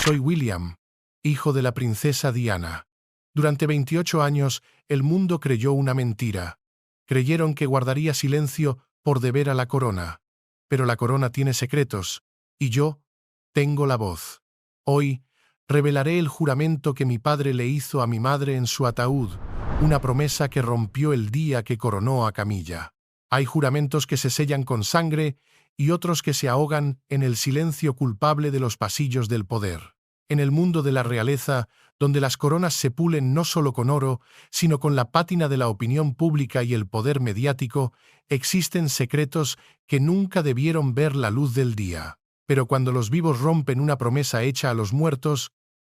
Soy William, hijo de la princesa Diana. Durante 28 años, el mundo creyó una mentira. Creyeron que guardaría silencio por deber a la corona. Pero la corona tiene secretos, y yo tengo la voz. Hoy, revelaré el juramento que mi padre le hizo a mi madre en su ataúd, una promesa que rompió el día que coronó a Camilla. Hay juramentos que se sellan con sangre y otros que se ahogan en el silencio culpable de los pasillos del poder. En el mundo de la realeza, donde las coronas se pulen no solo con oro, sino con la pátina de la opinión pública y el poder mediático, existen secretos que nunca debieron ver la luz del día. Pero cuando los vivos rompen una promesa hecha a los muertos,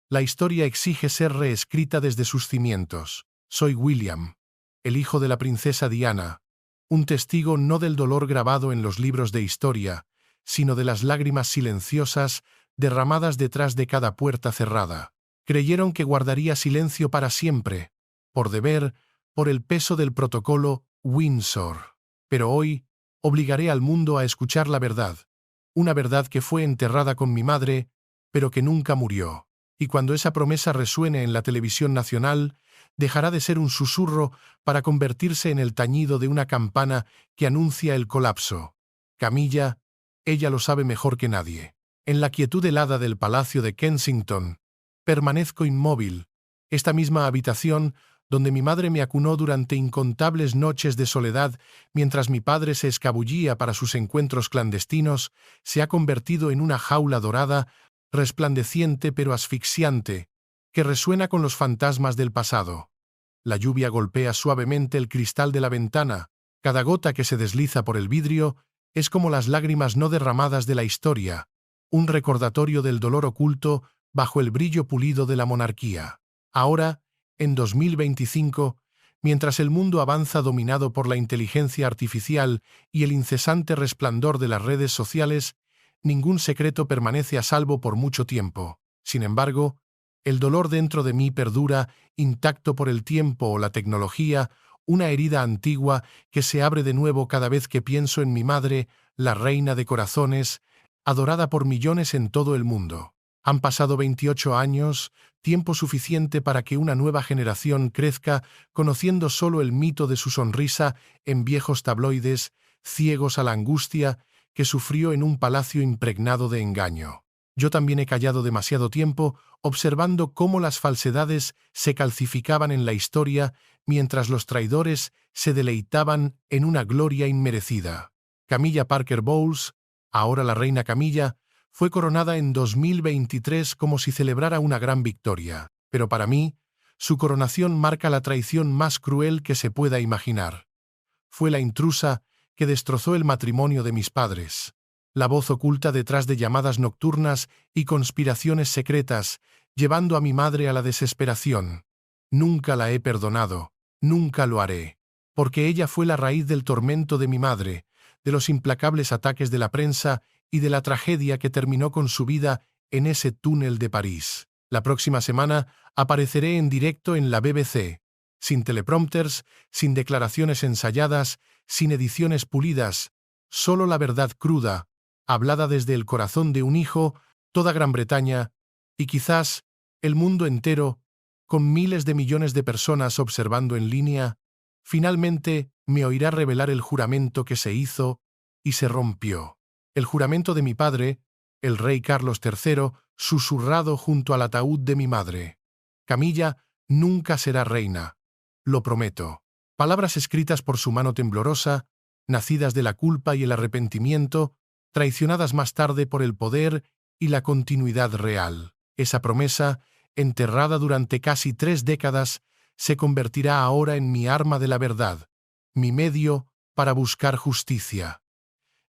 la historia exige ser reescrita desde sus cimientos. Soy William, el hijo de la princesa Diana, un testigo no del dolor grabado en los libros de historia, sino de las lágrimas silenciosas derramadas detrás de cada puerta cerrada. Creyeron que guardaría silencio para siempre, por deber, por el peso del protocolo Windsor. Pero hoy obligaré al mundo a escuchar la verdad, una verdad que fue enterrada con mi madre, pero que nunca murió. Y cuando esa promesa resuene en la televisión nacional, dejará de ser un susurro para convertirse en el tañido de una campana que anuncia el colapso. Camilla, ella lo sabe mejor que nadie. En la quietud helada del Palacio de Kensington, permanezco inmóvil. Esta misma habitación donde mi madre me acunó durante incontables noches de soledad mientras mi padre se escabullía para sus encuentros clandestinos, se ha convertido en una jaula dorada, resplandeciente pero asfixiante, que resuena con los fantasmas del pasado. La lluvia golpea suavemente el cristal de la ventana. Cada gota que se desliza por el vidrio es como las lágrimas no derramadas de la historia, un recordatorio del dolor oculto bajo el brillo pulido de la monarquía. Ahora, en 2025, mientras el mundo avanza dominado por la inteligencia artificial y el incesante resplandor de las redes sociales, ningún secreto permanece a salvo por mucho tiempo. Sin embargo, el dolor dentro de mí perdura, intacto por el tiempo o la tecnología, una herida antigua que se abre de nuevo cada vez que pienso en mi madre, la reina de corazones, adorada por millones en todo el mundo. Han pasado 28 años, tiempo suficiente para que una nueva generación crezca conociendo solo el mito de su sonrisa en viejos tabloides, ciegos a la angustia que sufrió en un palacio impregnado de engaño. Yo también he callado demasiado tiempo observando cómo las falsedades se calcificaban en la historia mientras los traidores se deleitaban en una gloria inmerecida. Camilla Parker Bowles, ahora la reina Camilla, fue coronada en 2023 como si celebrara una gran victoria. Pero para mí, su coronación marca la traición más cruel que se pueda imaginar. Fue la intrusa que destrozó el matrimonio de mis padres. La voz oculta detrás de llamadas nocturnas y conspiraciones secretas, llevando a mi madre a la desesperación. Nunca la he perdonado, nunca lo haré, porque ella fue la raíz del tormento de mi madre, de los implacables ataques de la prensa y de la tragedia que terminó con su vida en ese túnel de París. La próxima semana apareceré en directo en la BBC, sin teleprompters, sin declaraciones ensayadas, sin ediciones pulidas, solo la verdad cruda, hablada desde el corazón de un hijo, toda Gran Bretaña, y quizás el mundo entero, con miles de millones de personas observando en línea, finalmente me oirá revelar el juramento que se hizo y se rompió. El juramento de mi padre, el rey Carlos III, susurrado junto al ataúd de mi madre. Camilla nunca será reina, lo prometo. Palabras escritas por su mano temblorosa, nacidas de la culpa y el arrepentimiento, traicionadas más tarde por el poder y la continuidad real. Esa promesa, enterrada durante casi 3 décadas, se convertirá ahora en mi arma de la verdad, mi medio para buscar justicia.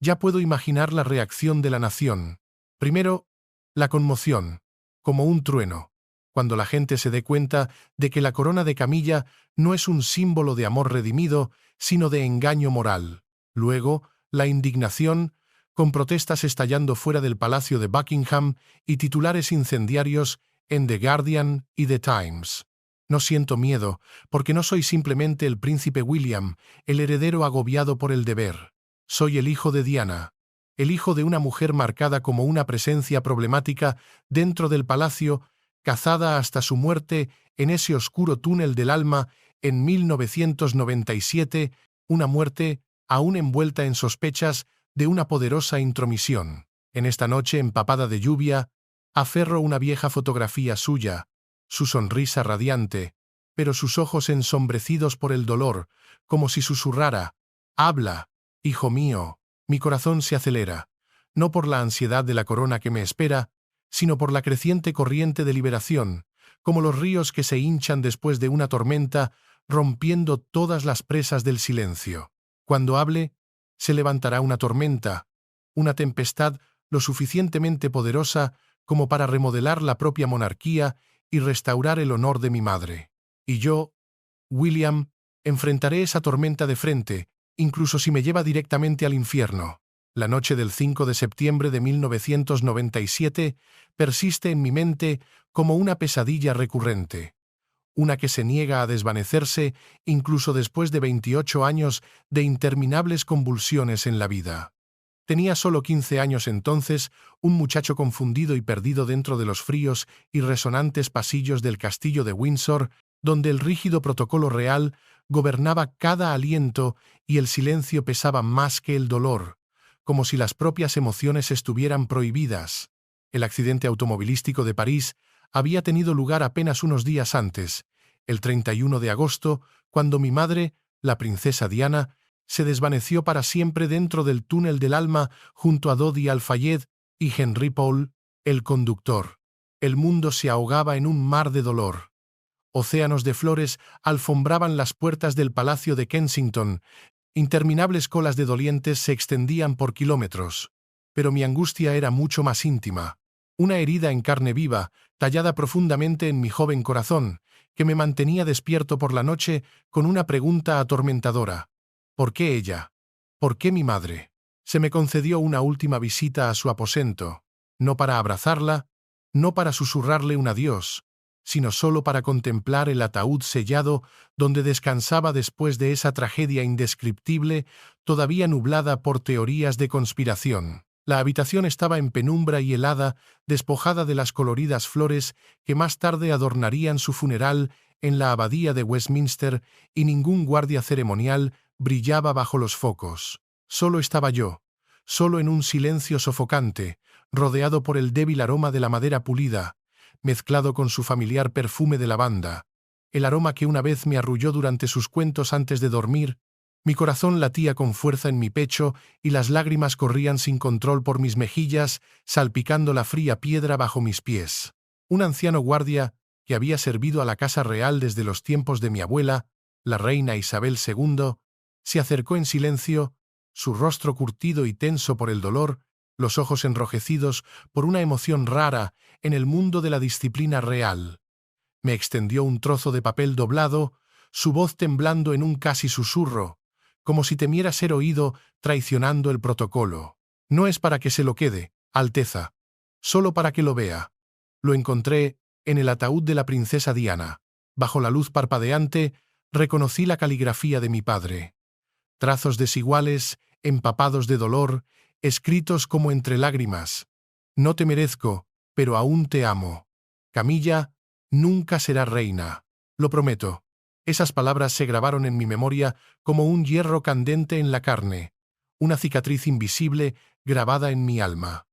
Ya puedo imaginar la reacción de la nación. Primero, la conmoción, como un trueno, cuando la gente se dé cuenta de que la corona de Camilla no es un símbolo de amor redimido, sino de engaño moral. Luego, la indignación, con protestas estallando fuera del Palacio de Buckingham y titulares incendiarios en The Guardian y The Times. No siento miedo, porque no soy simplemente el príncipe William, el heredero agobiado por el deber. Soy el hijo de Diana, el hijo de una mujer marcada como una presencia problemática dentro del palacio, cazada hasta su muerte en ese oscuro túnel del alma en 1997, una muerte aún envuelta en sospechas de una poderosa intromisión. En esta noche empapada de lluvia, aferro una vieja fotografía suya, su sonrisa radiante, pero sus ojos ensombrecidos por el dolor, como si susurrara: «Habla, hijo mío». Mi corazón se acelera, no por la ansiedad de la corona que me espera, sino por la creciente corriente de liberación, como los ríos que se hinchan después de una tormenta, rompiendo todas las presas del silencio. Cuando hable, se levantará una tormenta, una tempestad lo suficientemente poderosa como para remodelar la propia monarquía y restaurar el honor de mi madre. Y yo, William, enfrentaré esa tormenta de frente, incluso si me lleva directamente al infierno. La noche del 5 de septiembre de 1997 persiste en mi mente como una pesadilla recurrente, una que se niega a desvanecerse incluso después de 28 años de interminables convulsiones en la vida. Tenía solo 15 años entonces, un muchacho confundido y perdido dentro de los fríos y resonantes pasillos del castillo de Windsor, donde el rígido protocolo real gobernaba cada aliento y el silencio pesaba más que el dolor, como si las propias emociones estuvieran prohibidas. El accidente automovilístico de París había tenido lugar apenas unos días antes, el 31 de agosto, cuando mi madre, la princesa Diana, se desvaneció para siempre dentro del túnel del alma junto a Dodi Al-Fayed y Henry Paul, el conductor. El mundo se ahogaba en un mar de dolor. Océanos de flores alfombraban las puertas del Palacio de Kensington. Interminables colas de dolientes se extendían por kilómetros. Pero mi angustia era mucho más íntima. Una herida en carne viva, tallada profundamente en mi joven corazón, que me mantenía despierto por la noche con una pregunta atormentadora. ¿Por qué ella? ¿Por qué mi madre? Se me concedió una última visita a su aposento, no para abrazarla, no para susurrarle un adiós, sino solo para contemplar el ataúd sellado donde descansaba después de esa tragedia indescriptible, todavía nublada por teorías de conspiración. La habitación estaba en penumbra y helada, despojada de las coloridas flores que más tarde adornarían su funeral en la abadía de Westminster, y ningún guardia ceremonial brillaba bajo los focos. Solo estaba yo, solo en un silencio sofocante, rodeado por el débil aroma de la madera pulida, mezclado con su familiar perfume de lavanda, el aroma que una vez me arrulló durante sus cuentos antes de dormir. Mi corazón latía con fuerza en mi pecho y las lágrimas corrían sin control por mis mejillas, salpicando la fría piedra bajo mis pies. Un anciano guardia, que había servido a la casa real desde los tiempos de mi abuela, la reina Isabel II, se acercó en silencio, su rostro curtido y tenso por el dolor, los ojos enrojecidos por una emoción rara en el mundo de la disciplina real. Me extendió un trozo de papel doblado, su voz temblando en un casi susurro, como si temiera ser oído traicionando el protocolo. No es para que se lo quede, Alteza, solo para que lo vea. Lo encontré en el ataúd de la princesa Diana. Bajo la luz parpadeante, reconocí la caligrafía de mi padre. Trazos desiguales, empapados de dolor, escritos como entre lágrimas. No te merezco, pero aún te amo. Camilla nunca será reina. Lo prometo. Esas palabras se grabaron en mi memoria como un hierro candente en la carne, una cicatriz invisible grabada en mi alma.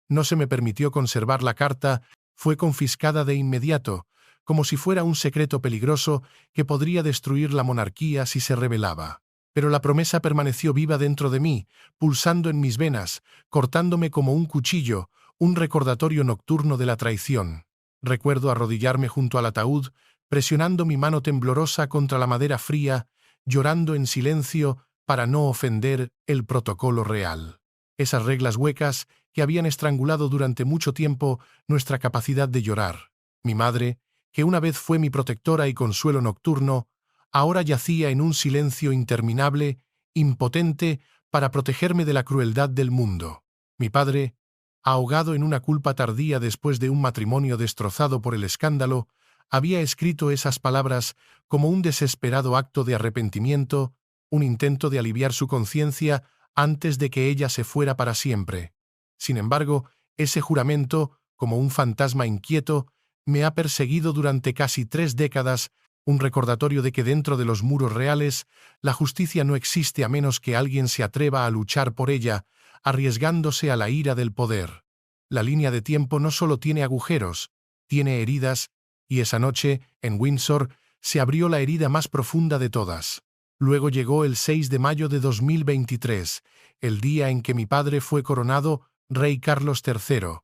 No se me permitió conservar la carta, fue confiscada de inmediato, como si fuera un secreto peligroso que podría destruir la monarquía si se revelaba. Pero la promesa permaneció viva dentro de mí, pulsando en mis venas, cortándome como un cuchillo, un recordatorio nocturno de la traición. Recuerdo arrodillarme junto al ataúd, presionando mi mano temblorosa contra la madera fría, llorando en silencio para no ofender el protocolo real. Esas reglas huecas que habían estrangulado durante mucho tiempo nuestra capacidad de llorar. Mi madre, que una vez fue mi protectora y consuelo nocturno, ahora yacía en un silencio interminable, impotente para protegerme de la crueldad del mundo. Mi padre, ahogado en una culpa tardía después de un matrimonio destrozado por el escándalo, había escrito esas palabras como un desesperado acto de arrepentimiento, un intento de aliviar su conciencia antes de que ella se fuera para siempre. Sin embargo, ese juramento, como un fantasma inquieto, me ha perseguido durante casi 3 décadas, un recordatorio de que dentro de los muros reales, la justicia no existe a menos que alguien se atreva a luchar por ella, arriesgándose a la ira del poder. La línea de tiempo no solo tiene agujeros, tiene heridas, y esa noche, en Windsor, se abrió la herida más profunda de todas. Luego llegó el 6 de mayo de 2023, el día en que mi padre fue coronado Rey Carlos III,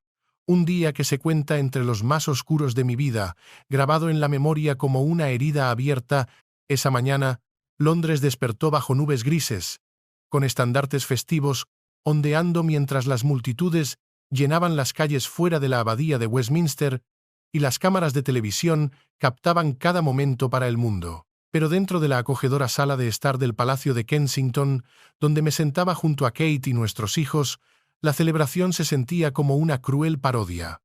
un día que se cuenta entre los más oscuros de mi vida, grabado en la memoria como una herida abierta. Esa mañana, Londres despertó bajo nubes grises, con estandartes festivos ondeando mientras las multitudes llenaban las calles fuera de la abadía de Westminster y las cámaras de televisión captaban cada momento para el mundo. Pero dentro de la acogedora sala de estar del Palacio de Kensington, donde me sentaba junto a Kate y nuestros hijos, la celebración se sentía como una cruel parodia.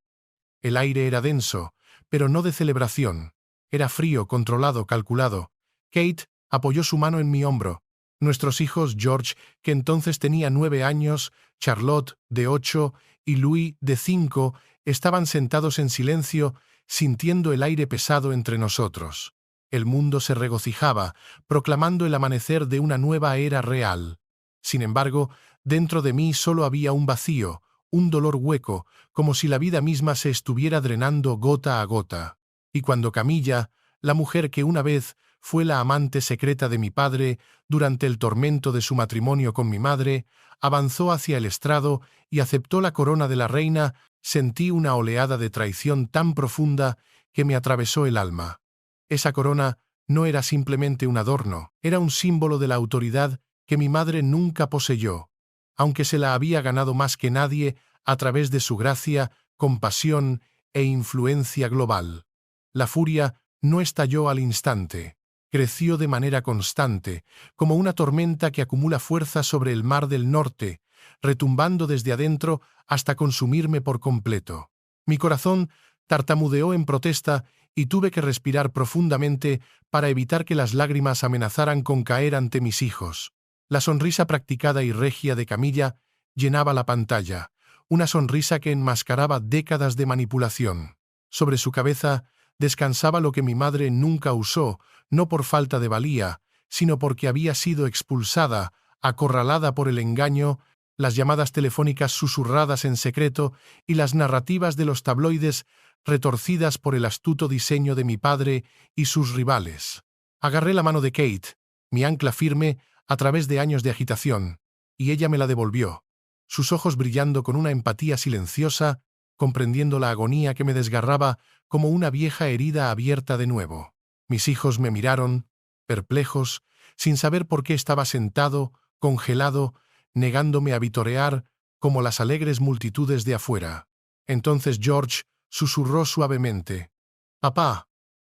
El aire era denso, pero no de celebración. Era frío, controlado, calculado. Kate apoyó su mano en mi hombro. Nuestros hijos, George, que entonces tenía 9 años, Charlotte, de 8, y Louis, de 5, estaban sentados en silencio, sintiendo el aire pesado entre nosotros. El mundo se regocijaba, proclamando el amanecer de una nueva era real. Sin embargo, dentro de mí solo había un vacío, un dolor hueco, como si la vida misma se estuviera drenando gota a gota. Y cuando Camilla, la mujer que una vez fue la amante secreta de mi padre durante el tormento de su matrimonio con mi madre, avanzó hacia el estrado y aceptó la corona de la reina, sentí una oleada de traición tan profunda que me atravesó el alma. Esa corona no era simplemente un adorno, era un símbolo de la autoridad que mi madre nunca poseyó, aunque se la había ganado más que nadie a través de su gracia, compasión e influencia global. La furia no estalló al instante, creció de manera constante, como una tormenta que acumula fuerza sobre el mar del norte, retumbando desde adentro hasta consumirme por completo. Mi corazón tartamudeó en protesta y tuve que respirar profundamente para evitar que las lágrimas amenazaran con caer ante mis hijos. La sonrisa practicada y regia de Camilla llenaba la pantalla, una sonrisa que enmascaraba décadas de manipulación. Sobre su cabeza descansaba lo que mi madre nunca usó, no por falta de valía, sino porque había sido expulsada, acorralada por el engaño, las llamadas telefónicas susurradas en secreto y las narrativas de los tabloides retorcidas por el astuto diseño de mi padre y sus rivales. Agarré la mano de Kate, mi ancla firme a través de años de agitación, y ella me la devolvió, sus ojos brillando con una empatía silenciosa, comprendiendo la agonía que me desgarraba como una vieja herida abierta de nuevo. Mis hijos me miraron, perplejos, sin saber por qué estaba sentado, congelado, negándome a vitorear como las alegres multitudes de afuera. Entonces George susurró suavemente: «Papá,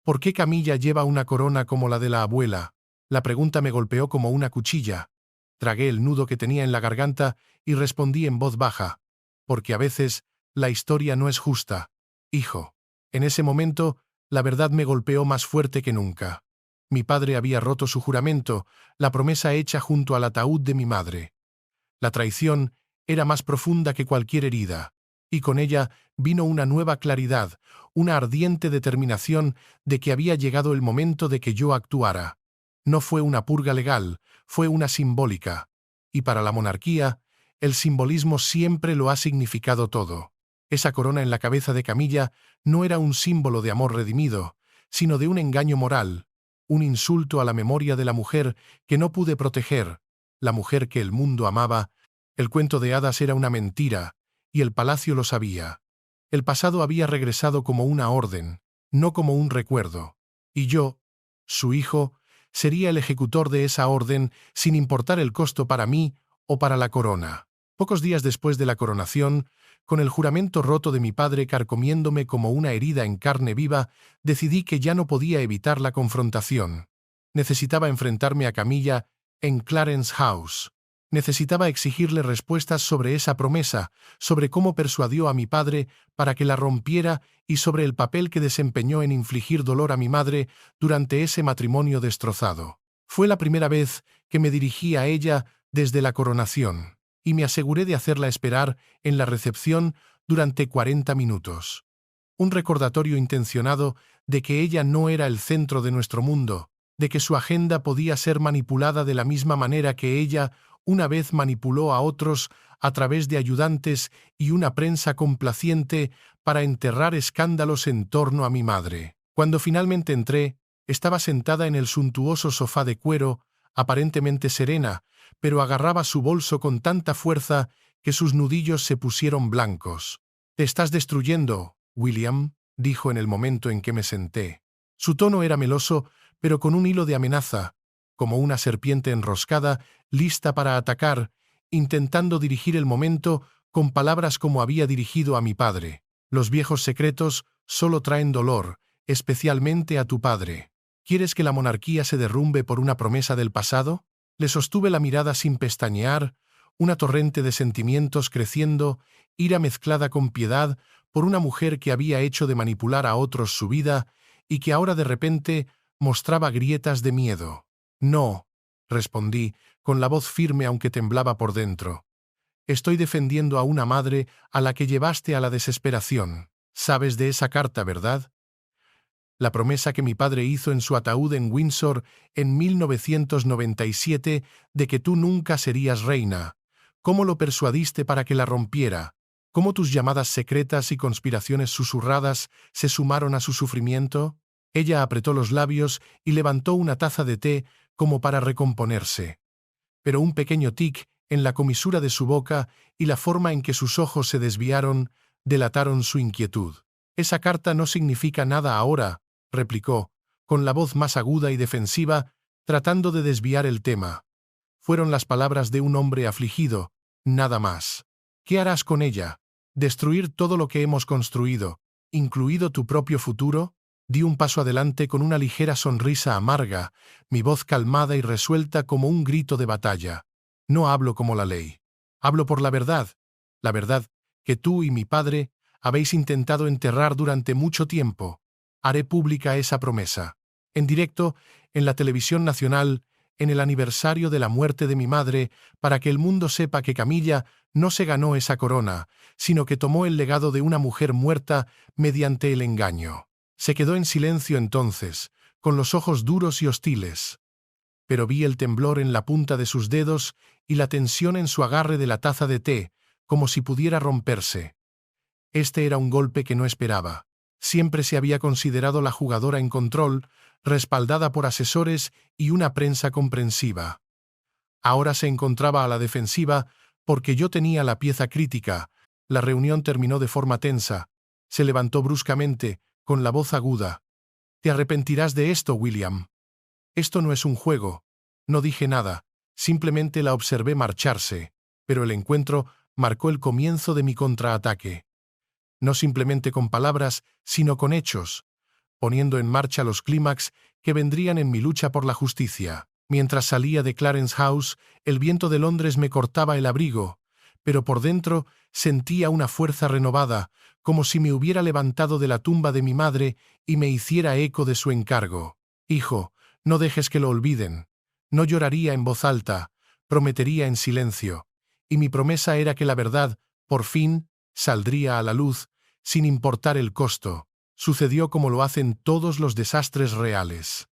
¿por qué Camilla lleva una corona como la de la abuela?». La pregunta me golpeó como una cuchilla. Tragué el nudo que tenía en la garganta y respondí en voz baja: «Porque a veces la historia no es justa, hijo». En ese momento, la verdad me golpeó más fuerte que nunca. Mi padre había roto su juramento, la promesa hecha junto al ataúd de mi madre. La traición era más profunda que cualquier herida, y con ella vino una nueva claridad, una ardiente determinación de que había llegado el momento de que yo actuara. No fue una purga legal, fue una simbólica. Y para la monarquía, el simbolismo siempre lo ha significado todo. Esa corona en la cabeza de Camilla no era un símbolo de amor redimido, sino de un engaño moral, un insulto a la memoria de la mujer que no pude proteger, la mujer que el mundo amaba. El cuento de hadas era una mentira, y el palacio lo sabía. El pasado había regresado como una orden, no como un recuerdo. Y yo, su hijo, sería el ejecutor de esa orden sin importar el costo para mí o para la corona. Pocos días después de la coronación, con el juramento roto de mi padre carcomiéndome como una herida en carne viva, decidí que ya no podía evitar la confrontación. Necesitaba enfrentarme a Camilla en Clarence House. Necesitaba exigirle respuestas sobre esa promesa, sobre cómo persuadió a mi padre para que la rompiera y sobre el papel que desempeñó en infligir dolor a mi madre durante ese matrimonio destrozado. Fue la primera vez que me dirigí a ella desde la coronación, y me aseguré de hacerla esperar en la recepción durante 40 minutos. Un recordatorio intencionado de que ella no era el centro de nuestro mundo, de que su agenda podía ser manipulada de la misma manera que ella una vez manipuló a otros a través de ayudantes y una prensa complaciente para enterrar escándalos en torno a mi madre. Cuando finalmente entré, estaba sentada en el suntuoso sofá de cuero, aparentemente serena, pero agarraba su bolso con tanta fuerza que sus nudillos se pusieron blancos. «Te estás destruyendo, William», dijo en el momento en que me senté. Su tono era meloso, pero con un hilo de amenaza, como una serpiente enroscada, lista para atacar, intentando dirigir el momento con palabras como había dirigido a mi padre. «Los viejos secretos solo traen dolor, especialmente a tu padre. ¿Quieres que la monarquía se derrumbe por una promesa del pasado?». Le sostuve la mirada sin pestañear, una torrente de sentimientos creciendo, ira mezclada con piedad por una mujer que había hecho de manipular a otros su vida y que ahora de repente mostraba grietas de miedo. «No», respondí, con la voz firme aunque temblaba por dentro. «Estoy defendiendo a una madre a la que llevaste a la desesperación. Sabes de esa carta, ¿verdad? La promesa que mi padre hizo en su ataúd en Windsor en 1997 de que tú nunca serías reina. ¿Cómo lo persuadiste para que la rompiera? ¿Cómo tus llamadas secretas y conspiraciones susurradas se sumaron a su sufrimiento?». Ella apretó los labios y levantó una taza de té como para recomponerse. Pero un pequeño tic en la comisura de su boca y la forma en que sus ojos se desviaron delataron su inquietud. «Esa carta no significa nada ahora», replicó, con la voz más aguda y defensiva, tratando de desviar el tema. Fueron las palabras de un hombre afligido, nada más. «¿Qué harás con ella? ¿Destruir todo lo que hemos construido, incluido tu propio futuro?». Di un paso adelante con una ligera sonrisa amarga, mi voz calmada y resuelta como un grito de batalla. «No hablo como la ley. Hablo por la verdad que tú y mi padre habéis intentado enterrar durante mucho tiempo. Haré pública esa promesa. En directo, en la televisión nacional, en el aniversario de la muerte de mi madre, para que el mundo sepa que Camilla no se ganó esa corona, sino que tomó el legado de una mujer muerta mediante el engaño». Se quedó en silencio entonces, con los ojos duros y hostiles. Pero vi el temblor en la punta de sus dedos y la tensión en su agarre de la taza de té, como si pudiera romperse. Este era un golpe que no esperaba. Siempre se había considerado la jugadora en control, respaldada por asesores y una prensa comprensiva. Ahora se encontraba a la defensiva porque yo tenía la pieza crítica. La reunión terminó de forma tensa. Se levantó bruscamente, con la voz aguda. «Te arrepentirás de esto, William. Esto no es un juego». No dije nada, simplemente la observé marcharse, pero el encuentro marcó el comienzo de mi contraataque. No simplemente con palabras, sino con hechos, poniendo en marcha los clímax que vendrían en mi lucha por la justicia. Mientras salía de Clarence House, el viento de Londres me cortaba el abrigo, pero por dentro sentía una fuerza renovada, como si me hubiera levantado de la tumba de mi madre y me hiciera eco de su encargo. «Hijo, no dejes que lo olviden». No lloraría en voz alta, prometería en silencio, y mi promesa era que la verdad, por fin, saldría a la luz, sin importar el costo. Sucedió como lo hacen todos los desastres reales.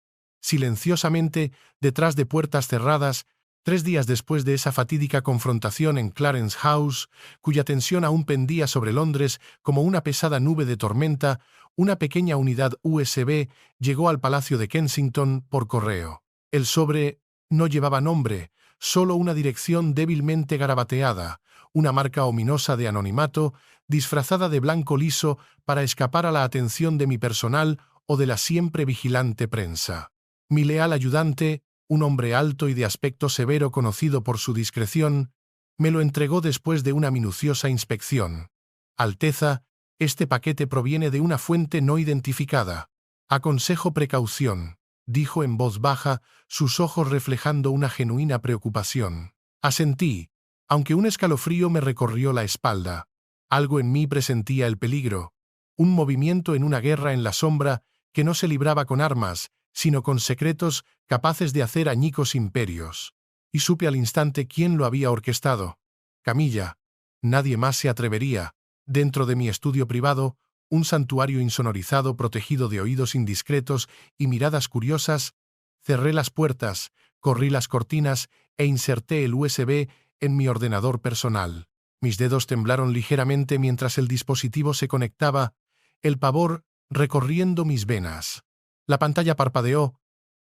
Silenciosamente, detrás de puertas cerradas, 3 días después de esa fatídica confrontación en Clarence House, cuya tensión aún pendía sobre Londres como una pesada nube de tormenta, una pequeña unidad USB llegó al Palacio de Kensington por correo. El sobre no llevaba nombre, solo una dirección débilmente garabateada, una marca ominosa de anonimato, disfrazada de blanco liso para escapar a la atención de mi personal o de la siempre vigilante prensa. Mi leal ayudante, un hombre alto y de aspecto severo conocido por su discreción, me lo entregó después de una minuciosa inspección. «Alteza, este paquete proviene de una fuente no identificada. Aconsejo precaución», dijo en voz baja, sus ojos reflejando una genuina preocupación. Asentí, aunque un escalofrío me recorrió la espalda. Algo en mí presentía el peligro, un movimiento en una guerra en la sombra que no se libraba con armas, sino con secretos capaces de hacer añicos imperios. y supe al instante quién lo había orquestado. Camilla. Nadie más se atrevería. Dentro de mi estudio privado, un santuario insonorizado protegido de oídos indiscretos y miradas curiosas, cerré las puertas, corrí las cortinas e inserté el USB en mi ordenador personal. Mis dedos temblaron ligeramente mientras el dispositivo se conectaba, el pavor recorriendo mis venas. La pantalla parpadeó,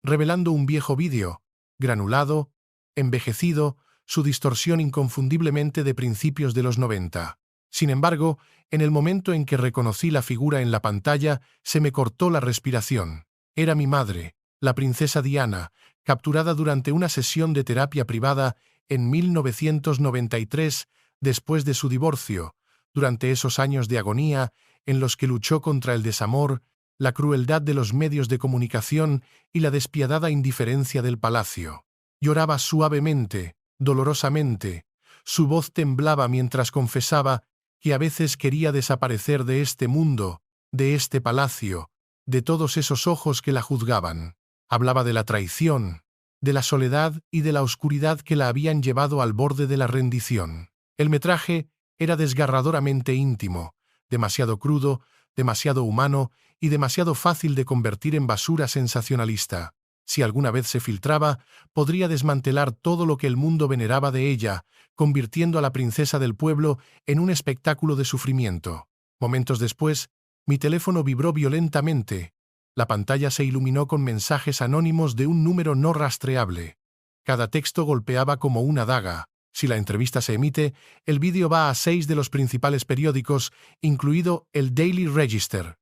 revelando un viejo vídeo, granulado, envejecido, su distorsión inconfundiblemente de principios de los 90. Sin embargo, en el momento en que reconocí la figura en la pantalla, se me cortó la respiración. Era mi madre, la princesa Diana, capturada durante una sesión de terapia privada en 1993, después de su divorcio, durante esos años de agonía en los que luchó contra el desamor, la crueldad de los medios de comunicación y la despiadada indiferencia del palacio. Lloraba suavemente, dolorosamente. Su voz temblaba mientras confesaba que a veces quería desaparecer de este mundo, de este palacio, de todos esos ojos que la juzgaban. Hablaba de la traición, de la soledad y de la oscuridad que la habían llevado al borde de la rendición. El metraje era desgarradoramente íntimo, demasiado crudo, demasiado humano y demasiado fácil de convertir en basura sensacionalista. Si alguna vez se filtraba, podría desmantelar todo lo que el mundo veneraba de ella, convirtiendo a la princesa del pueblo en un espectáculo de sufrimiento. Momentos después, mi teléfono vibró violentamente. La pantalla se iluminó con mensajes anónimos de un número no rastreable. Cada texto golpeaba como una daga. Si la entrevista se emite, el vídeo va a 6 de los principales periódicos, incluido el Daily Register.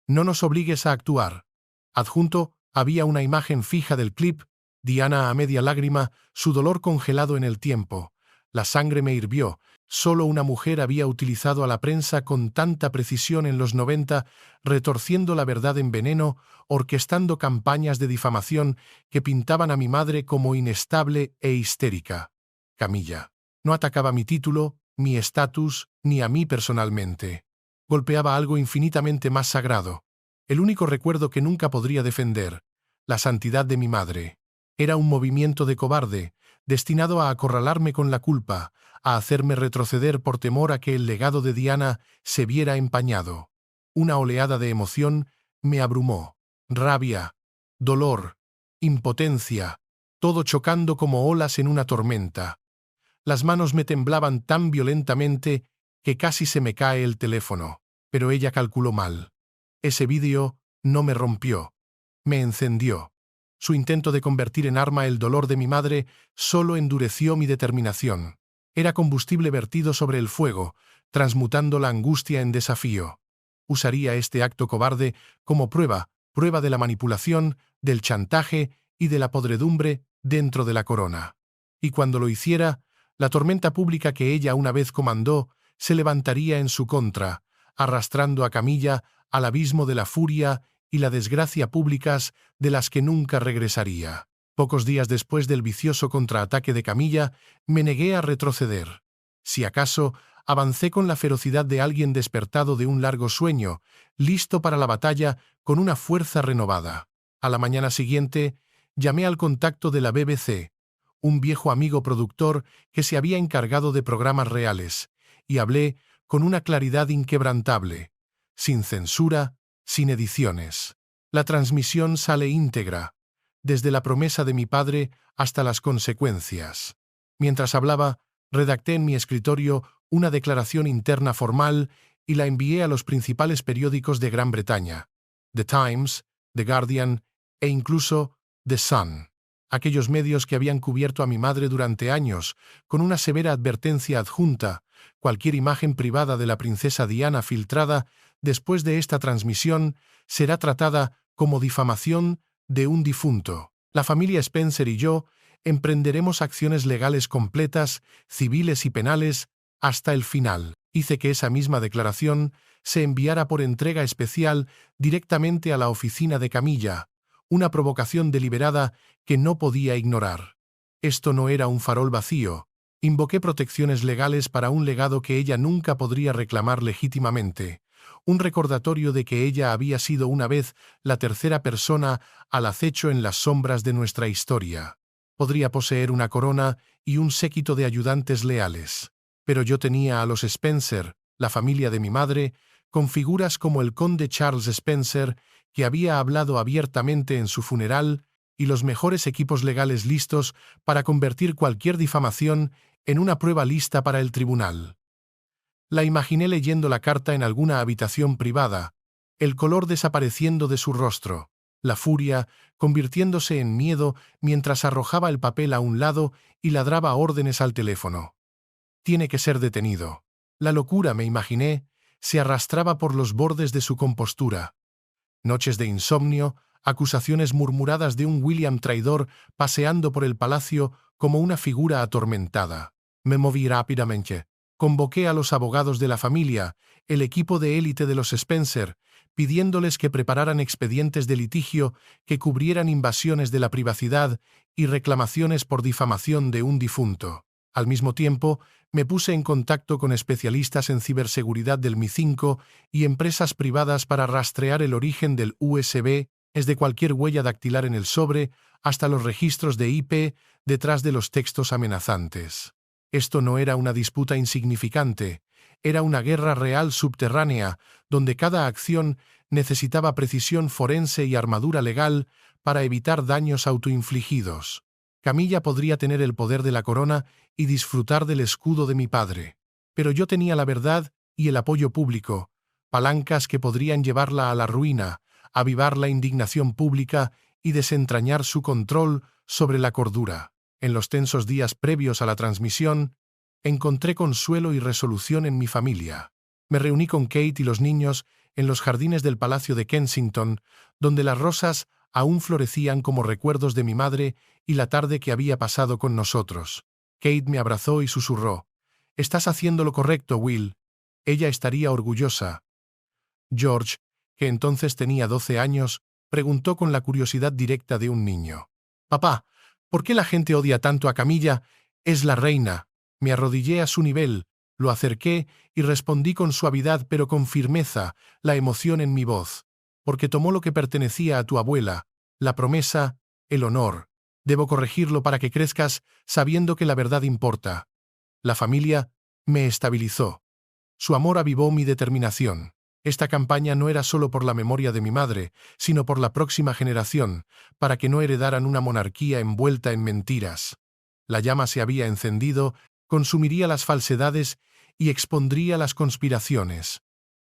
No nos obligues a actuar. Adjunto, había una imagen fija del clip, Diana a media lágrima, su dolor congelado en el tiempo. La sangre me hirvió. Solo una mujer había utilizado a la prensa con tanta precisión en los 90, retorciendo la verdad en veneno, orquestando campañas de difamación que pintaban a mi madre como inestable e histérica. Camilla. No atacaba mi título, mi estatus, ni a mí personalmente. Golpeaba algo infinitamente más sagrado. El único recuerdo que nunca podría defender, la santidad de mi madre. Era un movimiento de cobarde, destinado a acorralarme con la culpa, a hacerme retroceder por temor a que el legado de Diana se viera empañado. Una oleada de emoción me abrumó. Rabia, dolor, impotencia, todo chocando como olas en una tormenta. Las manos me temblaban tan violentamente que casi se me cae el teléfono, pero ella calculó mal. Ese vídeo no me rompió, me encendió. Su intento de convertir en arma el dolor de mi madre solo endureció mi determinación. Era combustible vertido sobre el fuego, transmutando la angustia en desafío. Usaría este acto cobarde como prueba de la manipulación, del chantaje y de la podredumbre dentro de la corona. Y cuando lo hiciera, la tormenta pública que ella una vez comandó se levantaría en su contra, arrastrando a Camilla al abismo de la furia y la desgracia públicas de las que nunca regresaría. Pocos días después del vicioso contraataque de Camilla, me negué a retroceder. Si acaso, avancé con la ferocidad de alguien despertado de un largo sueño, listo para la batalla con una fuerza renovada. A la mañana siguiente, llamé al contacto de la BBC, un viejo amigo productor que se había encargado de programas reales, y hablé con una claridad inquebrantable, sin censura, sin ediciones. La transmisión sale íntegra, desde la promesa de mi padre hasta las consecuencias. Mientras hablaba, redacté en mi escritorio una declaración interna formal y la envié a los principales periódicos de Gran Bretaña, The Times, The Guardian e incluso The Sun. Aquellos medios que habían cubierto a mi madre durante años, con una severa advertencia adjunta: cualquier imagen privada de la princesa Diana filtrada después de esta transmisión será tratada como difamación de un difunto. La familia Spencer y yo emprenderemos acciones legales completas, civiles y penales, hasta el final. Hice que esa misma declaración se enviara por entrega especial directamente a la oficina de Camilla, una provocación deliberada que no podía ignorar. Esto no era un farol vacío. Invoqué protecciones legales para un legado que ella nunca podría reclamar legítimamente, un recordatorio de que ella había sido una vez la tercera persona al acecho en las sombras de nuestra historia. podría poseer una corona y un séquito de ayudantes leales. Pero yo tenía a los Spencer, la familia de mi madre, con figuras como el conde Charles Spencer, que había hablado abiertamente en su funeral, y los mejores equipos legales listos para convertir cualquier difamación en una prueba lista para el tribunal. La imaginé leyendo la carta en alguna habitación privada, el color desapareciendo de su rostro, la furia convirtiéndose en miedo mientras arrojaba el papel a un lado y ladraba órdenes al teléfono. Tiene que ser detenido. La locura, me imaginé, se arrastraba por los bordes de su compostura. Noches de insomnio, acusaciones murmuradas de un William traidor paseando por el palacio como una figura atormentada. Me moví rápidamente. Convoqué a los abogados de la familia, el equipo de élite de los Spencer, pidiéndoles que prepararan expedientes de litigio que cubrieran invasiones de la privacidad y reclamaciones por difamación de un difunto. Al mismo tiempo, me puse en contacto con especialistas en ciberseguridad del MI5 y empresas privadas para rastrear el origen del USB, desde cualquier huella dactilar en el sobre hasta los registros de IP detrás de los textos amenazantes. Esto no era una disputa insignificante, era una guerra real subterránea, donde cada acción necesitaba precisión forense y armadura legal para evitar daños autoinfligidos. Camilla podría tener el poder de la corona y disfrutar del escudo de mi padre. Pero yo tenía la verdad y el apoyo público, palancas que podrían llevarla a la ruina, avivar la indignación pública y desentrañar su control sobre la cordura. En los tensos días previos a la transmisión, encontré consuelo y resolución en mi familia. Me reuní con Kate y los niños en los jardines del Palacio de Kensington, donde las rosas aún florecían como recuerdos de mi madre y la tarde que había pasado con nosotros. Kate me abrazó y susurró: «Estás haciendo lo correcto, Will. Ella estaría orgullosa». George, que entonces tenía 12 años, preguntó con la curiosidad directa de un niño: «Papá, ¿por qué la gente odia tanto a Camilla? Es la reina». Me arrodillé a su nivel, lo acerqué y respondí con suavidad pero con firmeza, la emoción en mi voz. «Porque tomó lo que pertenecía a tu abuela, la promesa, el honor. Debo corregirlo para que crezcas sabiendo que la verdad importa». La familia me estabilizó. Su amor avivó mi determinación. Esta campaña no era solo por la memoria de mi madre, sino por la próxima generación, para que no heredaran una monarquía envuelta en mentiras. La llama se había encendido, consumiría las falsedades y expondría las conspiraciones.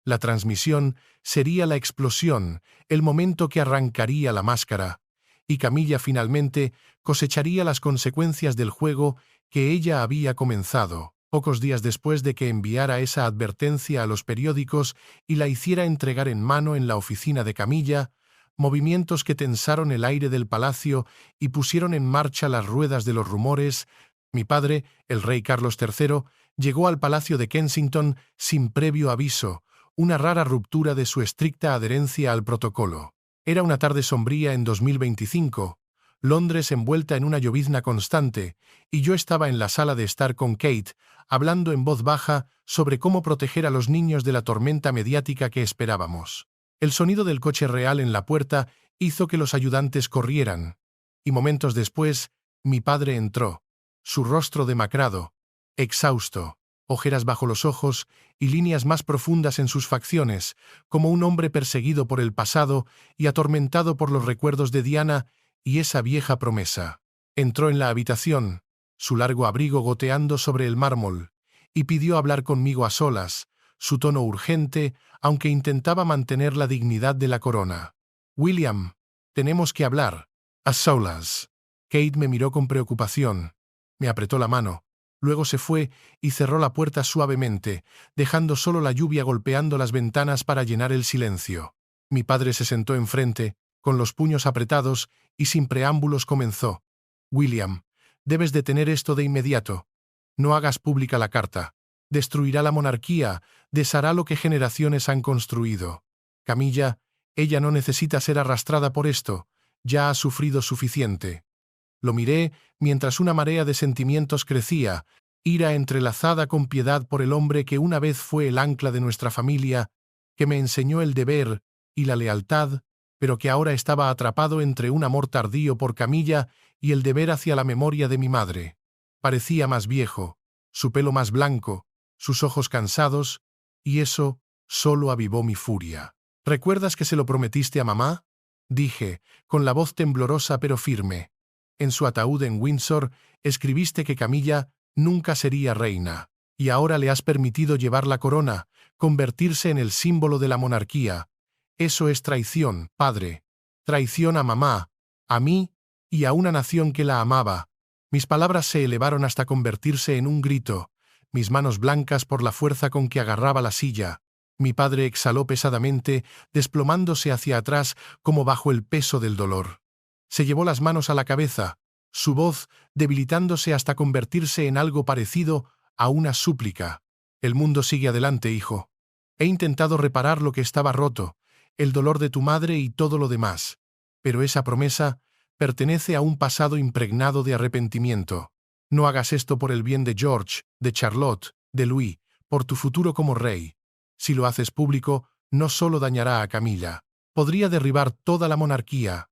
La transmisión sería la explosión, el momento que arrancaría la máscara, y Camilla finalmente cosecharía las consecuencias del juego que ella había comenzado, pocos días después de que enviara esa advertencia a los periódicos y la hiciera entregar en mano en la oficina de Camilla, movimientos que tensaron el aire del palacio y pusieron en marcha las ruedas de los rumores. Mi padre, el rey Carlos III, llegó al Palacio de Kensington sin previo aviso, una rara ruptura de su estricta adherencia al protocolo. Era una tarde sombría en 2025, Londres envuelta en una llovizna constante, y yo estaba en la sala de estar con Kate, hablando en voz baja sobre cómo proteger a los niños de la tormenta mediática que esperábamos. El sonido del coche real en la puerta hizo que los ayudantes corrieran, y momentos después, mi padre entró, su rostro demacrado, exhausto, ojeras bajo los ojos y líneas más profundas en sus facciones, como un hombre perseguido por el pasado y atormentado por los recuerdos de Diana y esa vieja promesa. Entró en la habitación, su largo abrigo goteando sobre el mármol, y pidió hablar conmigo a solas, su tono urgente, aunque intentaba mantener la dignidad de la corona. «William, tenemos que hablar. A solas». Kate me miró con preocupación. Me apretó la mano. Luego se fue y cerró la puerta suavemente, dejando solo la lluvia golpeando las ventanas para llenar el silencio. Mi padre se sentó enfrente, con los puños apretados, y sin preámbulos comenzó: «William, debes detener esto de inmediato. No hagas pública la carta. Destruirá la monarquía, deshará lo que generaciones han construido. Camilla, ella no necesita ser arrastrada por esto, ya ha sufrido suficiente». Lo miré mientras una marea de sentimientos crecía, ira entrelazada con piedad por el hombre que una vez fue el ancla de nuestra familia, que me enseñó el deber y la lealtad, pero que ahora estaba atrapado entre un amor tardío por Camilla y el deber hacia la memoria de mi madre. Parecía más viejo, su pelo más blanco, sus ojos cansados, y eso solo avivó mi furia. ¿Recuerdas que se lo prometiste a mamá? Dije, con la voz temblorosa pero firme. En su ataúd en Windsor escribiste que Camilla nunca sería reina, y ahora le has permitido llevar la corona, convertirse en el símbolo de la monarquía. Eso es traición, padre. Traición a mamá, a mí y a una nación que la amaba. Mis palabras se elevaron hasta convertirse en un grito, mis manos blancas por la fuerza con que agarraba la silla. Mi padre exhaló pesadamente, desplomándose hacia atrás como bajo el peso del dolor. Se llevó las manos a la cabeza, su voz debilitándose hasta convertirse en algo parecido a una súplica. El mundo sigue adelante, hijo. He intentado reparar lo que estaba roto, el dolor de tu madre y todo lo demás, pero esa promesa pertenece a un pasado impregnado de arrepentimiento. No hagas esto por el bien de George, de Charlotte, de Louis, por tu futuro como rey. Si lo haces público, no solo dañará a Camilla, podría derribar toda la monarquía.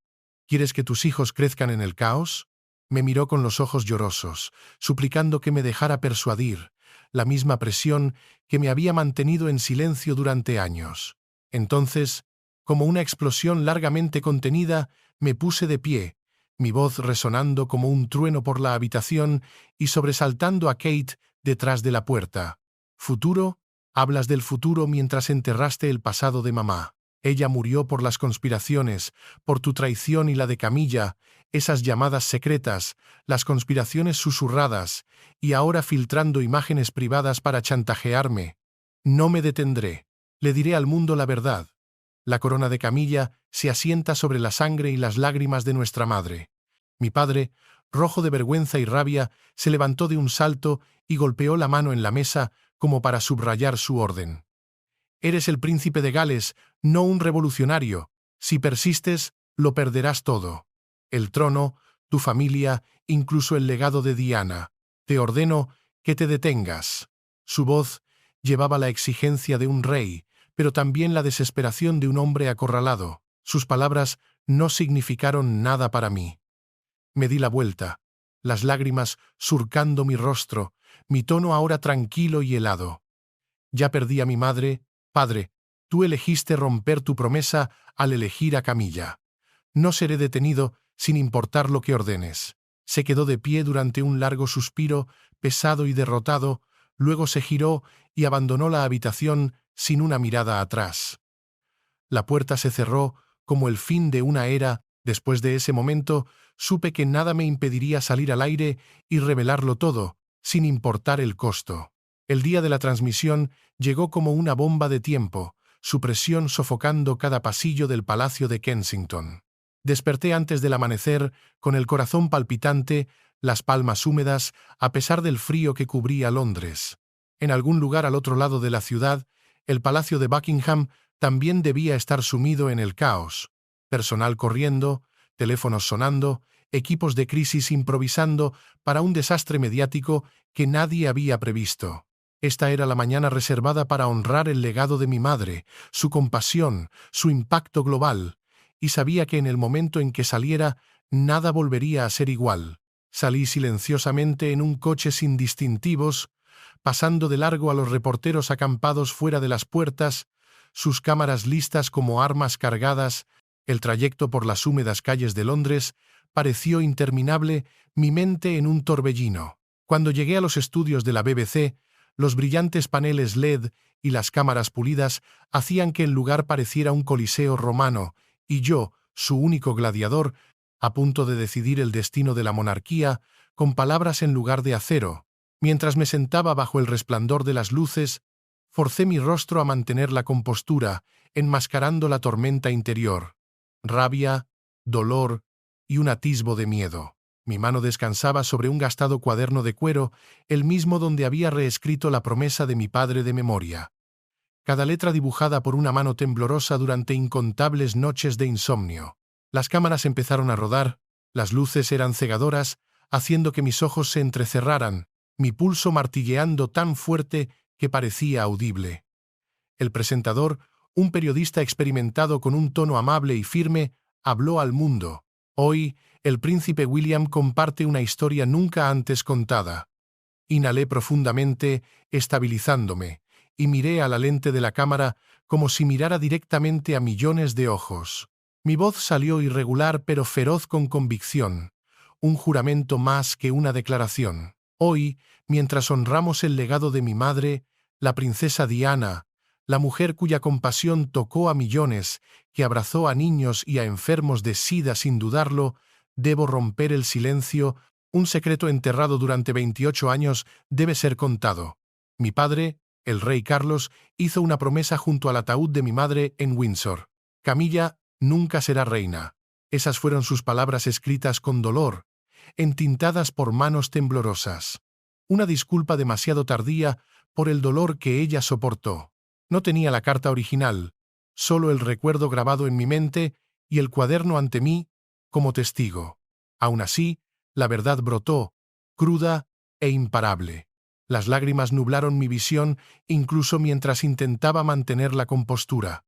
¿Quieres que tus hijos crezcan en el caos? Me miró con los ojos llorosos, suplicando que me dejara persuadir, la misma presión que me había mantenido en silencio durante años. Entonces, como una explosión largamente contenida, me puse de pie, mi voz resonando como un trueno por la habitación y sobresaltando a Kate detrás de la puerta. ¿Futuro? Hablas del futuro mientras enterraste el pasado de mamá. Ella murió por las conspiraciones, por tu traición y la de Camilla, esas llamadas secretas, las conspiraciones susurradas, y ahora filtrando imágenes privadas para chantajearme. No me detendré. Le diré al mundo la verdad. La corona de Camilla se asienta sobre la sangre y las lágrimas de nuestra madre. Mi padre, rojo de vergüenza y rabia, se levantó de un salto y golpeó la mano en la mesa como para subrayar su orden. Eres el príncipe de Gales, no un revolucionario. Si persistes, lo perderás todo. El trono, tu familia, incluso el legado de Diana. Te ordeno que te detengas. Su voz llevaba la exigencia de un rey, pero también la desesperación de un hombre acorralado. Sus palabras no significaron nada para mí. Me di la vuelta, las lágrimas surcando mi rostro, mi tono ahora tranquilo y helado. Ya perdí a mi madre. Padre, tú elegiste romper tu promesa al elegir a Camilla. No seré detenido sin importar lo que ordenes. Se quedó de pie durante un largo suspiro, pesado y derrotado, luego se giró y abandonó la habitación sin una mirada atrás. La puerta se cerró como el fin de una era. Después de ese momento, supe que nada me impediría salir al aire y revelarlo todo, sin importar el costo. El día de la transmisión llegó como una bomba de tiempo, su presión sofocando cada pasillo del Palacio de Kensington. Desperté antes del amanecer, con el corazón palpitante, las palmas húmedas, a pesar del frío que cubría Londres. En algún lugar al otro lado de la ciudad, el Palacio de Buckingham también debía estar sumido en el caos. Personal corriendo, teléfonos sonando, equipos de crisis improvisando para un desastre mediático que nadie había previsto. Esta era la mañana reservada para honrar el legado de mi madre, su compasión, su impacto global, y sabía que en el momento en que saliera, nada volvería a ser igual. Salí silenciosamente en un coche sin distintivos, pasando de largo a los reporteros acampados fuera de las puertas, sus cámaras listas como armas cargadas. El trayecto por las húmedas calles de Londres pareció interminable, mi mente en un torbellino. Cuando llegué a los estudios de la BBC, los brillantes paneles LED y las cámaras pulidas hacían que el lugar pareciera un coliseo romano, y yo, su único gladiador, a punto de decidir el destino de la monarquía, con palabras en lugar de acero. Mientras me sentaba bajo el resplandor de las luces, forcé mi rostro a mantener la compostura, enmascarando la tormenta interior. Rabia, dolor y un atisbo de miedo. Mi mano descansaba sobre un gastado cuaderno de cuero, el mismo donde había reescrito la promesa de mi padre de memoria. Cada letra dibujada por una mano temblorosa durante incontables noches de insomnio. Las cámaras empezaron a rodar, las luces eran cegadoras, haciendo que mis ojos se entrecerraran, mi pulso martilleando tan fuerte que parecía audible. El presentador, un periodista experimentado con un tono amable y firme, habló al mundo. Hoy, el príncipe William comparte una historia nunca antes contada. Inhalé profundamente, estabilizándome, y miré a la lente de la cámara como si mirara directamente a millones de ojos. Mi voz salió irregular pero feroz con convicción, un juramento más que una declaración. Hoy, mientras honramos el legado de mi madre, la princesa Diana, la mujer cuya compasión tocó a millones, que abrazó a niños y a enfermos de SIDA sin dudarlo, debo romper el silencio. Un secreto enterrado durante 28 años debe ser contado. Mi padre, el rey Carlos, hizo una promesa junto al ataúd de mi madre en Windsor. Camilla nunca será reina. Esas fueron sus palabras escritas con dolor, entintadas por manos temblorosas. Una disculpa demasiado tardía por el dolor que ella soportó. No tenía la carta original, solo el recuerdo grabado en mi mente y el cuaderno ante mí como testigo. Aún así, la verdad brotó, cruda e imparable. Las lágrimas nublaron mi visión incluso mientras intentaba mantener la compostura.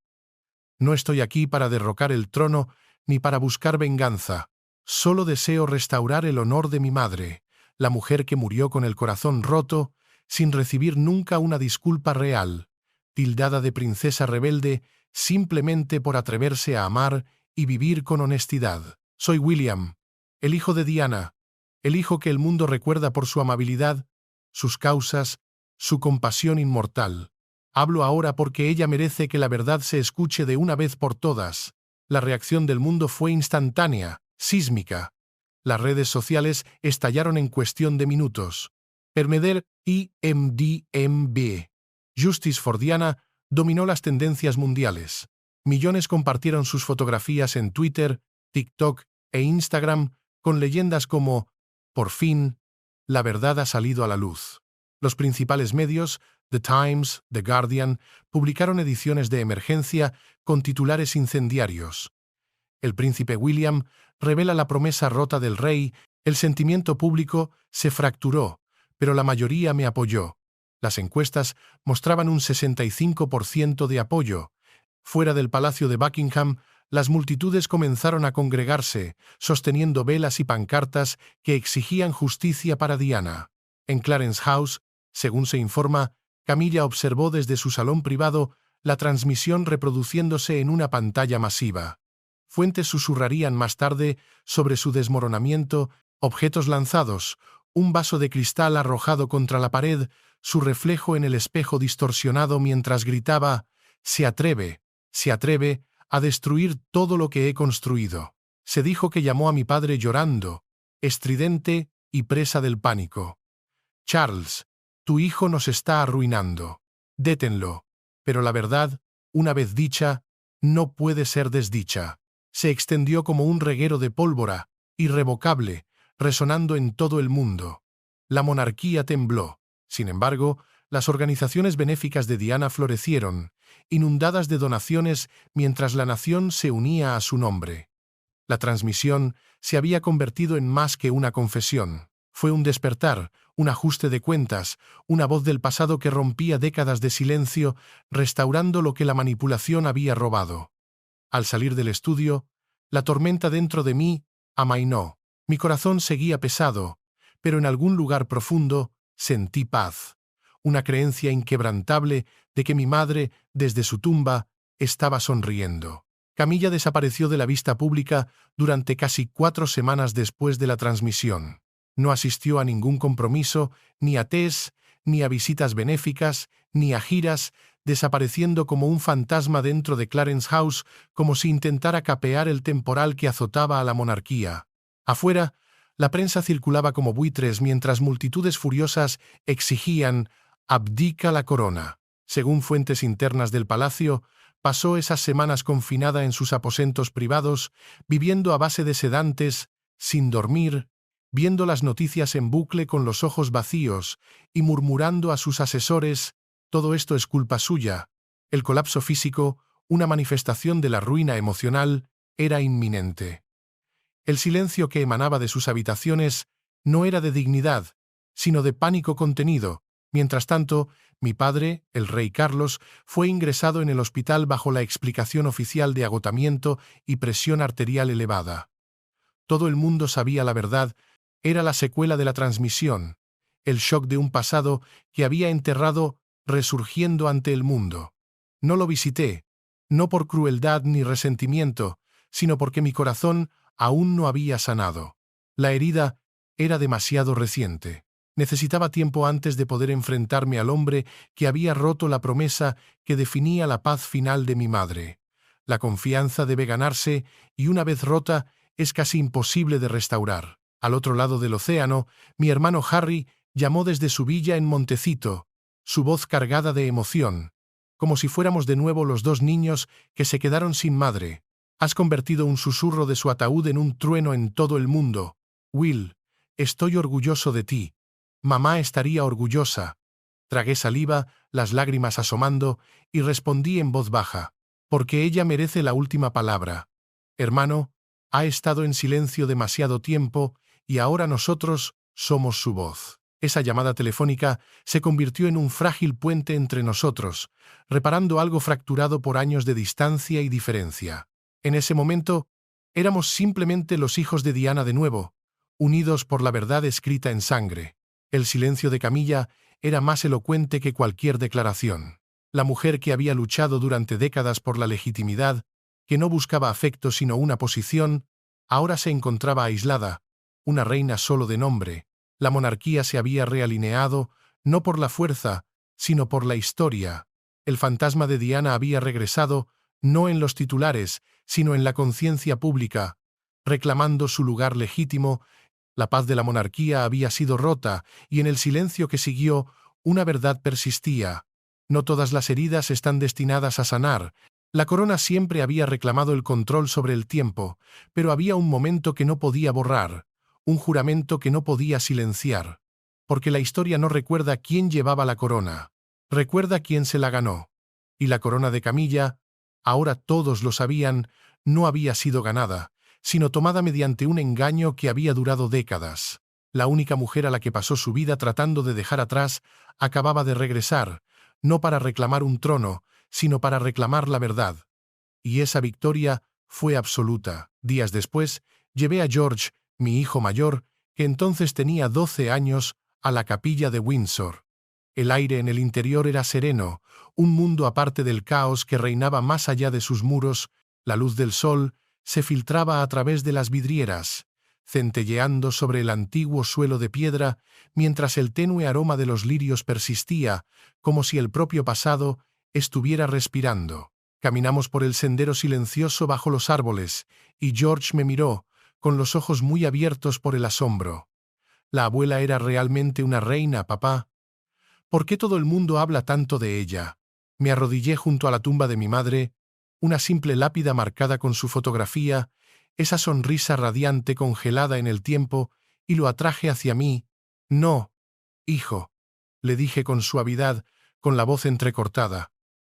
No estoy aquí para derrocar el trono ni para buscar venganza. Solo deseo restaurar el honor de mi madre, la mujer que murió con el corazón roto, sin recibir nunca una disculpa real, tildada de princesa rebelde simplemente por atreverse a amar y vivir con honestidad. Soy William, el hijo de Diana, el hijo que el mundo recuerda por su amabilidad, sus causas, su compasión inmortal. Hablo ahora porque ella merece que la verdad se escuche de una vez por todas. La reacción del mundo fue instantánea, sísmica. Las redes sociales estallaron en cuestión de minutos. Permeder IMDMB. Justice for Diana dominó las tendencias mundiales. Millones compartieron sus fotografías en Twitter, TikTok e Instagram con leyendas como «Por fin, la verdad ha salido a la luz». Los principales medios, The Times, The Guardian, publicaron ediciones de emergencia con titulares incendiarios. El príncipe William revela la promesa rota del rey, el sentimiento público se fracturó, pero la mayoría me apoyó. Las encuestas mostraban un 65% de apoyo. Fuera del Palacio de Buckingham, las multitudes comenzaron a congregarse, sosteniendo velas y pancartas que exigían justicia para Diana. En Clarence House, según se informa, Camilla observó desde su salón privado la transmisión reproduciéndose en una pantalla masiva. Fuentes susurrarían más tarde sobre su desmoronamiento, objetos lanzados, un vaso de cristal arrojado contra la pared, su reflejo en el espejo distorsionado mientras gritaba se atreve a destruir todo lo que he construido». Se dijo que llamó a mi padre llorando, estridente y presa del pánico. «Charles, tu hijo nos está arruinando. Détenlo». Pero la verdad, una vez dicha, no puede ser desdicha. Se extendió como un reguero de pólvora, irrevocable, resonando en todo el mundo. La monarquía tembló. Sin embargo, las organizaciones benéficas de Diana florecieron, inundadas de donaciones mientras la nación se unía a su nombre. La transmisión se había convertido en más que una confesión. Fue un despertar, un ajuste de cuentas, una voz del pasado que rompía décadas de silencio, restaurando lo que la manipulación había robado. Al salir del estudio, la tormenta dentro de mí amainó. Mi corazón seguía pesado, pero en algún lugar profundo sentí paz, una creencia inquebrantable de que mi madre, desde su tumba, estaba sonriendo. Camilla desapareció de la vista pública durante casi 4 semanas después de la transmisión. No asistió a ningún compromiso, ni a tés, ni a visitas benéficas, ni a giras, desapareciendo como un fantasma dentro de Clarence House, como si intentara capear el temporal que azotaba a la monarquía. Afuera, la prensa circulaba como buitres mientras multitudes furiosas exigían «abdica la corona». Según fuentes internas del palacio, pasó esas semanas confinada en sus aposentos privados, viviendo a base de sedantes, sin dormir, viendo las noticias en bucle con los ojos vacíos y murmurando a sus asesores «todo esto es culpa suya». El colapso físico, una manifestación de la ruina emocional, era inminente. El silencio que emanaba de sus habitaciones no era de dignidad, sino de pánico contenido. Mientras tanto, mi padre, el rey Carlos, fue ingresado en el hospital bajo la explicación oficial de agotamiento y presión arterial elevada. Todo el mundo sabía la verdad, era la secuela de la transmisión, el shock de un pasado que había enterrado resurgiendo ante el mundo. No lo visité, no por crueldad ni resentimiento, sino porque mi corazón aún no había sanado. La herida era demasiado reciente. Necesitaba tiempo antes de poder enfrentarme al hombre que había roto la promesa que definía la paz final de mi madre. La confianza debe ganarse y una vez rota es casi imposible de restaurar. Al otro lado del océano, mi hermano Harry llamó desde su villa en Montecito, su voz cargada de emoción, como si fuéramos de nuevo los dos niños que se quedaron sin madre. Has convertido un susurro de su ataúd en un trueno en todo el mundo. Will, estoy orgulloso de ti. Mamá estaría orgullosa. Tragué saliva, las lágrimas asomando, y respondí en voz baja, porque ella merece la última palabra. Hermano, ha estado en silencio demasiado tiempo, y ahora nosotros somos su voz. Esa llamada telefónica se convirtió en un frágil puente entre nosotros, reparando algo fracturado por años de distancia y diferencia. En ese momento, éramos simplemente los hijos de Diana de nuevo, unidos por la verdad escrita en sangre. El silencio de Camilla era más elocuente que cualquier declaración. La mujer que había luchado durante décadas por la legitimidad, que no buscaba afecto sino una posición, ahora se encontraba aislada, una reina solo de nombre. La monarquía se había realineado, no por la fuerza, sino por la historia. El fantasma de Diana había regresado, no en los titulares, sino en la conciencia pública, reclamando su lugar legítimo. La paz de la monarquía había sido rota, y en el silencio que siguió, una verdad persistía. No todas las heridas están destinadas a sanar. La corona siempre había reclamado el control sobre el tiempo, pero había un momento que no podía borrar, un juramento que no podía silenciar. Porque la historia no recuerda quién llevaba la corona, recuerda quién se la ganó. Y la corona de Camilla, ahora todos lo sabían, no había sido ganada, sino tomada mediante un engaño que había durado décadas. La única mujer a la que pasó su vida tratando de dejar atrás acababa de regresar, no para reclamar un trono, sino para reclamar la verdad. Y esa victoria fue absoluta. Días después, llevé a George, mi hijo mayor, que entonces tenía 12 años, a la capilla de Windsor. El aire en el interior era sereno, un mundo aparte del caos que reinaba más allá de sus muros. La luz del sol se filtraba a través de las vidrieras, centelleando sobre el antiguo suelo de piedra, mientras el tenue aroma de los lirios persistía, como si el propio pasado estuviera respirando. Caminamos por el sendero silencioso bajo los árboles, y George me miró, con los ojos muy abiertos por el asombro. La abuela era realmente una reina, papá. ¿Por qué todo el mundo habla tanto de ella? Me arrodillé junto a la tumba de mi madre, una simple lápida marcada con su fotografía, esa sonrisa radiante congelada en el tiempo, y lo atraje hacia mí. No, hijo, le dije con suavidad, con la voz entrecortada.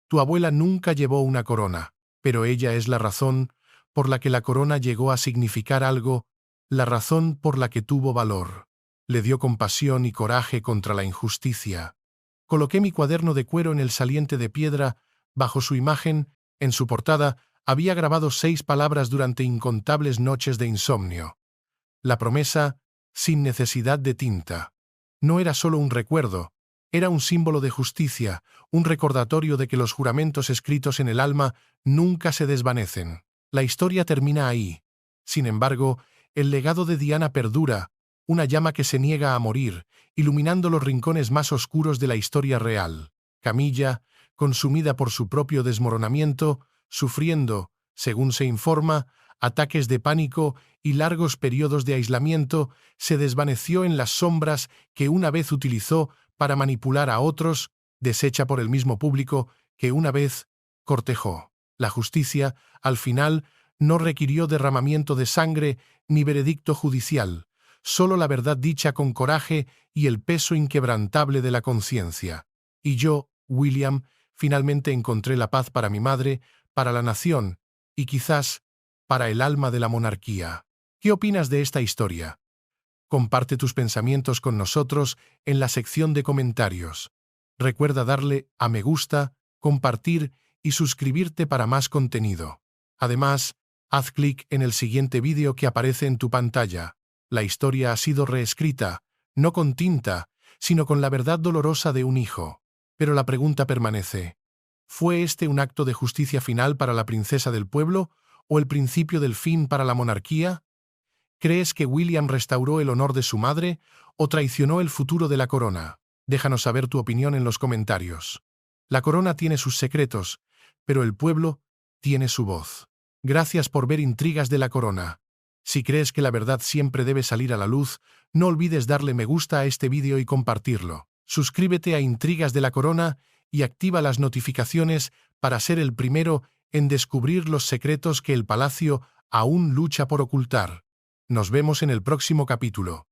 Tu abuela nunca llevó una corona, pero ella es la razón por la que la corona llegó a significar algo, la razón por la que tuvo valor. Le dio compasión y coraje contra la injusticia. Coloqué mi cuaderno de cuero en el saliente de piedra, bajo su imagen. En su portada había grabado 6 palabras durante incontables noches de insomnio. La promesa, sin necesidad de tinta. No era solo un recuerdo, era un símbolo de justicia, un recordatorio de que los juramentos escritos en el alma nunca se desvanecen. La historia termina ahí. Sin embargo, el legado de Diana perdura, una llama que se niega a morir, iluminando los rincones más oscuros de la historia real. Camilla, consumida por su propio desmoronamiento, sufriendo, según se informa, ataques de pánico y largos periodos de aislamiento, se desvaneció en las sombras que una vez utilizó para manipular a otros, deshecha por el mismo público que una vez cortejó. La justicia, al final, no requirió derramamiento de sangre ni veredicto judicial, solo la verdad dicha con coraje y el peso inquebrantable de la conciencia. Y yo, William, finalmente encontré la paz para mi madre, para la nación, y quizás para el alma de la monarquía. ¿Qué opinas de esta historia? Comparte tus pensamientos con nosotros en la sección de comentarios. Recuerda darle a me gusta, compartir y suscribirte para más contenido. Además, Haz clic en el siguiente vídeo que aparece en tu pantalla. La historia ha sido reescrita, no con tinta, sino con la verdad dolorosa de un hijo. Pero la pregunta permanece. ¿Fue este un acto de justicia final para la princesa del pueblo o el principio del fin para la monarquía? ¿Crees que William restauró el honor de su madre o traicionó el futuro de la corona? Déjanos saber tu opinión en los comentarios. La corona tiene sus secretos, pero el pueblo tiene su voz. Gracias por ver Intrigas de la Corona. Si crees que la verdad siempre debe salir a la luz, no olvides darle me gusta a este vídeo y compartirlo. Suscríbete a Intrigas de la Corona y activa las notificaciones para ser el primero en descubrir los secretos que el palacio aún lucha por ocultar. Nos vemos en el próximo capítulo.